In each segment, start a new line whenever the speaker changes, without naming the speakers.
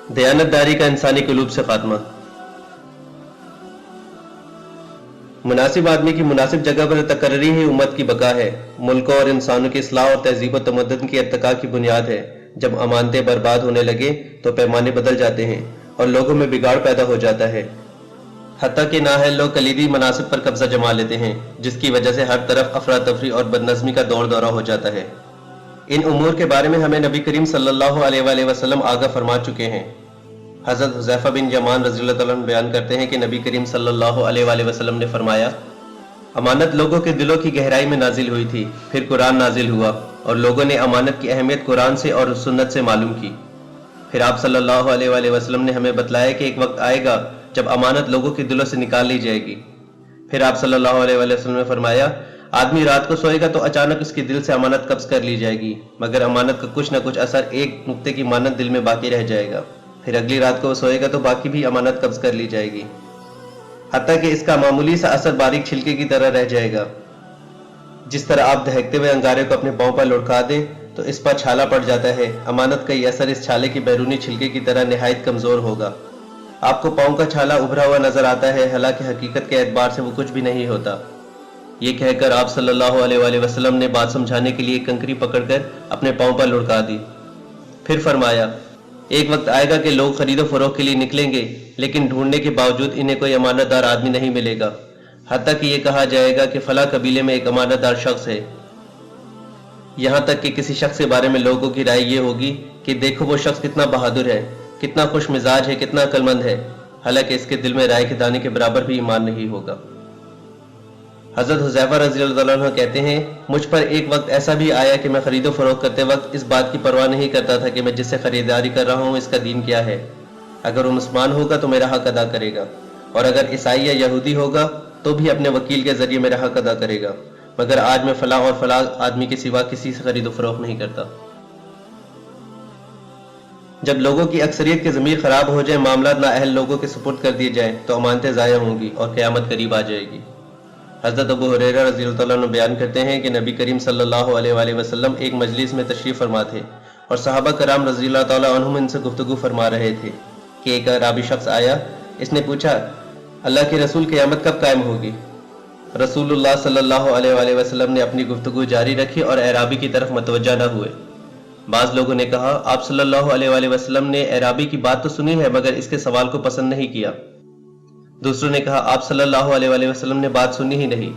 दयानतदारी का इंसानी कुलूब से खात्मा। मुनासिब आदमी की मुनासिब जगह पर तकर्री ही उम्मत की बका है। मुल्कों और इंसानों की इस्लाह और तहजीब व तमद्दुन की इर्तिका की बुनियाद है। जब अमानतें बर्बाद होने लगे तो पैमाने बदल जाते हैं और लोगों में बिगाड़ पैदा हो जाता है। हत्ता कि नाअहल लोग कलीदी मनासिब पर कब्जा जमा लेते हैं, जिसकी वजह से हर तरफ अफरा तफरी और बदनज़मी का दौर दौरा हो जाता है। इन उमूर के बारे में हमें नबी करीम सल्लल्लाहु अलैहि वसल्लम आगाह फरमा चुके हैं। हज़रत हुज़ैफ़ा बिन यमान रज़ियल्लाहु तआला अन्हु बयान करते हैं कि नबी करीम सल्लल्लाहु अलैहि वसल्लम ने फरमाया, अमानत लोगों के दिलों की गहराई में नाजिल हुई थी, फिर कुरान नाजिल हुआ और लोगों ने अमानत की अहमियत कुरान से और सुन्नत से मालूम की। फिर आप सल्लल्लाहु अलैहि वसल्लम ने हमें बतलाया कि एक वक्त आएगा जब अमानत लोगों के दिलों से निकाल ली जाएगी। फिर आप सल्लल्लाहु अलैहि वसल्लम ने फरमाया, आदमी रात को सोएगा तो अचानक उसके दिल से अमानत कब्ज कर ली जाएगी, मगर अमानत का कुछ न कुछ असर एक नुक्ते की मानत दिल में बाकी रह जाएगा। फिर अगली रात को वो सोएगा तो बाकी भी अमानत कब्ज कर ली जाएगी, हत्ता कि इसका मामूली सा असर बारीक छिलके की तरह रह जाएगा। जिस तरह आप दहकते हुए अंगारे को अपने पांव पर लुढ़का दें तो इस पर छाला पड़ जाता है, अमानत का ये असर इस छाले की बैरूनी छिलके की तरह निहायत कमजोर होगा। आपको पांव का छाला उभरा हुआ नजर आता है, हालांकि हकीकत के एतबार से वो कुछ भी नहीं होता। ये कहकर आप सल्लल्लाहु अलैहि वसल्लम ने बात समझाने के लिए कंकरी पकड़कर अपने पांव पर लुढ़का दी। फिर फरमाया, एक वक्त आएगा कि लोग खरीदो फरोख्त के लिए निकलेंगे, लेकिन ढूंढने के बावजूद इन्हें कोई अमानतदार आदमी नहीं मिलेगा, हत्ता कि ये कहा जाएगा कि फला कबीले में एक अमानतदार शख्स है। यहाँ तक कि किसी शख्स के बारे में लोगों की राय ये होगी कि देखो वो शख्स कितना बहादुर है, कितना खुश मिजाज है, कितना अक्लमंद है, हालांकि इसके दिल में राय के दाने के बराबर भी ईमान नहीं होगा। हज़रत हुज़ैफ़ा रज़ियल्लाहु अन्हु कहते हैं, मुझ पर एक वक्त ऐसा भी आया कि मैं खरीदो फरोख्त करते वक्त इस बात की परवाह नहीं करता था कि मैं जिससे खरीदारी कर रहा हूँ इसका दीन क्या है। अगर वो मुसलमान होगा तो मेरा हक अदा करेगा, और अगर ईसाई या यहूदी होगा तो भी अपने वकील के जरिए मेरा हक अदा करेगा, मगर आज मैं फला और फला आदमी के सिवा किसी से खरीदो फरोख्त नहीं करता। जब लोगों की अक्सरियत की ज़मीर खराब हो जाए, मामला नाअहल लोगों के सुपुर्द कर दिए जाएं, तो अमानतें ज़ाया होंगी और क़यामत करीब आ जाएगी। हज़रत अबू हुरैरा रज़ियल्लाहु तआला अन्हु बयान करते हैं कि नबी करीम सल्लल्लाहु अलैहि वसल्लम एक मजलिस में तशरीफ़ फरमा थे और सहाबा कराम रज़ियल्लाहु तआला अन्हुम इनसे गुफ्तगू फरमा रहे थे कि एक अराबी शख्स आया। इसने पूछा, अल्लाह के रसूल, क़यामत कब कायम होगी? रसूलुल्लाह सल्लल्लाहु अलैहि वसल्लम ने अपनी गुफ्तगू जारी रखी और अराबी की तरफ मतवज्जा न हुए। बाज़ लोगों ने कहा, आप सल्लल्लाहु अलैहि वसल्लम ने अराबी की बात तो सुनी है मगर इसके सवाल को पसंद नहीं किया। दूसरों ने कहा, आप सल्लल्लाहु अलैहि वसल्लम ने बात सुनी ही नहीं।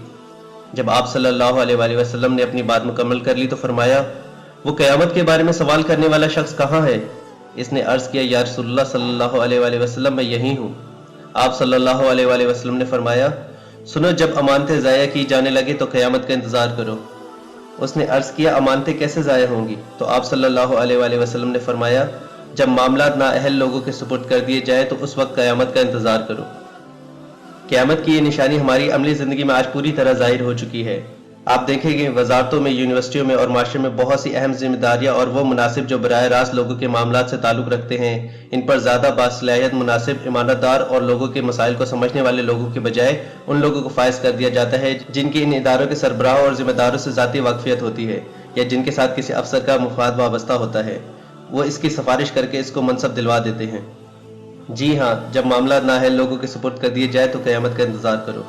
जब आप सल्लल्लाहु अलैहि वसल्लम ने अपनी बात मुकम्मल कर ली तो फरमाया, वो क़यामत के बारे में सवाल करने वाला शख्स कहाँ है? इसने अर्ज़ किया, या रसूलुल्लाह सल्लल्लाहु अलैहि वसल्लम, मैं यही हूँ। आप सल्लल्लाहु अलैहि वसल्लम ने फरमाया, सुनो, जब अमानतें ज़ाया की जाने लगे तो क़यामत का इंतज़ार करो। उसने अर्ज़ किया, अमानतें कैसे ज़ाया होंगी? तो आप सल्लल्लाहु अलैहि वसल्लम ने फरमाया, जब मामला नाअहल लोगों के सुपुर्द कर दिए जाए तो उस वक्त क़यामत का इंतज़ार करो। क़यामत की ये निशानी हमारी अमली ज़िंदगी में आज पूरी तरह ज़ाहिर हो चुकी है। आप देखेंगे वजारतों में, यूनिवर्सिटियों में और माशरे में बहुत सी अहम जिम्मेदारियाँ और वो मुनासिब जो बराह रास्त लोगों के मामलात से ताल्लुक़ रखते हैं, इन पर ज़्यादा बासलाहियत, मुनासिब, ईमानदार और लोगों के मसाइल को समझने वाले लोगों के बजाय उन लोगों को फायज कर दिया जाता है जिनकी इन इदारों के सरबराह और जिम्मेदारों से ज़ाती वाकफियत होती है या जिनके साथ किसी अफसर का मुफाद वाबस्ता होता है। वो इसकी सिफारिश करके इसको मनसब दिलवा देते हैं। जी हाँ, जब मामला नाअहल लोगों के सुपुर्द कर दिए जाए तो क़यामत का इंतज़ार करो।